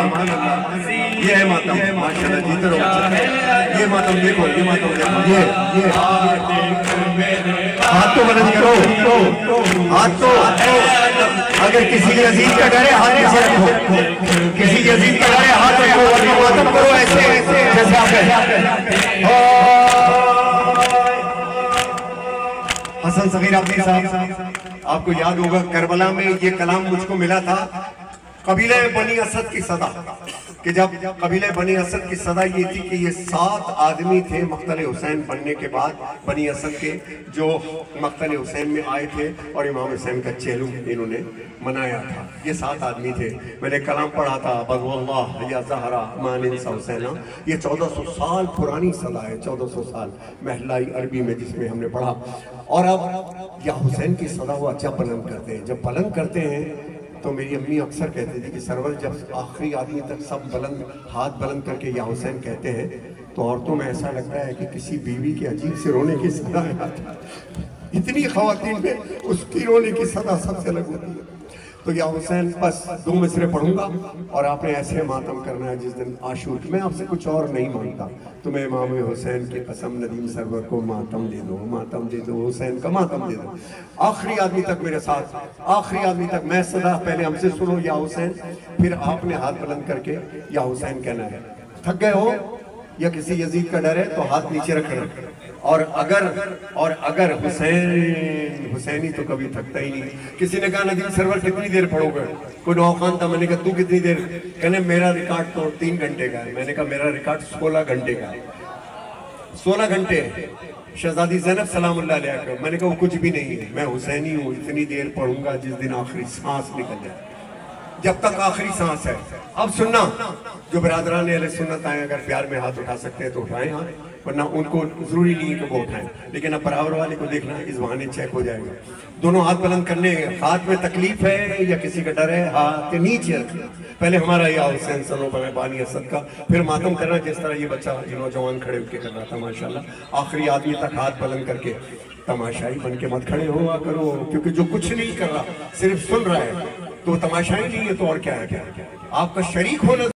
یہ ہے ماتم ماشاءاللہ جیتے رہو یہ ماتم دیکھو یہ ہاتھ تو بلند کرو ہاتھ تو اگر کسی عزیز کا ڈر ہے ہاتھ ایسے رکھو کسی عزیز کا ڈر ہے ہاتھ رکھو ورنہ ماتم کرو ایسے جیسے آپ ہیں حسن صغیر عبدی صاحب آپ کو یاد ہوگا کربلا میں یہ کلام مجھ کو ملا تھا قبیلہ بنی اسد کی صدا کہ جب قبیلہ بنی اسد کی صدا یہ تھی کہ یہ 7 آدمی تھے مقتل حسین بننے کے بعد بنی اسد کے جو مقتل حسین میں آئے تھے اور امام حسین کا چہلم انہوں نے منایا تھا یہ 7 آدمی تھے میں نے کلام پڑھا تھا بدو اللہ یا زہرا مان انسا حسینہ یہ 1400 سال پرانی صدا ہے 1400 سال محلائی عربی میں جس میں ہم نے پڑھا اور اب یا حسین کی صدا وہ اچھا بلند کرتے ہیں جب بلند کرتے ہیں تو میری امی اکثر کہتے تھے کہ سرور جب آخری آدمی تک سب بلند ہاتھ بلند کر کے یا حسین کہتے ہیں تو عورتوں میں ایسا لگتا ہے کہ کسی بیوی کے عجیب سے رونے کی صدا ہے اتنی خواتین میں اس کی رونے کی صدا سب سے الگ ہوتی ہے تو یا حسین بس 2 مصرے پڑھوں گا اور آپ نے ایسے ماتم کرنا ہے جس دن عاشور میں آپ سے کچھ اور نہیں مانگتا تمہیں امام حسین کی قسم ندیم سرور کو ماتم دے دو حسین کا ماتم دے دو آخری آدمی تک میرے ساتھ آخری آدمی تک میں صدا پہلے ہم سے سنو یا حسین پھر آپ نے ہاتھ بلند کر کے یا حسین کہنا ہے تھک گئے ہو یا کسی یزید کا ڈر ہے تو ہاتھ نیچے رکھنا اور اگر حسینی تو کبھی تھکتا ہی نہیں کسی نے کہا ندیم سرور کتنی دیر پڑھو گے کوئی نوخان تھا میں نے کہا تو کتنی دیر کہنے میرا ریکارڈ تو 3 گھنٹے کا ہے میں نے کہا میرا ریکارڈ 16 گھنٹے کا ہے 16 گھنٹے شہزادی زینب سلام اللہ علیہ کا میں نے کہا وہ کچھ بھی نہیں ہے میں حسینی ہوں اتنی دیر پڑھوں گا جس دن آخری سانس نکل جائے جب تک آخری سانس ہے اب سننا جو برادران اہل سنت آئیں اگر پیار میں ہاتھ اٹھا سکتے ہیں تو اٹھائیں ہاں ورنہ ان کو ضروری نہیں ہے کہ وہ اٹھائیں لیکن اب براور والے کو دیکھنا اس بہانے چیک ہو جائے گا دونوں ہاتھ بلند کرنے ہاتھ میں تکلیف ہے یا کسی کا ڈر ہے ہاتھ نیچے رکھنا پہلے ہمارا یا حسین سنو پر بانی اسد کا پھر ماتم کرنا جس طرح یہ بچہ یہ نوجوان کھڑے ہو کے کر رہا تھا ماشاءاللہ آخری آدمی تک ہاتھ بلند کر کے تماشائی بن کے مت کھڑے ہوا کرو کیونکہ جو کچھ نہیں کر رہا صرف سن رہا ہے تو تماشائی نہیں ہے تو اور کیا ہے آپ کا شریک ہونا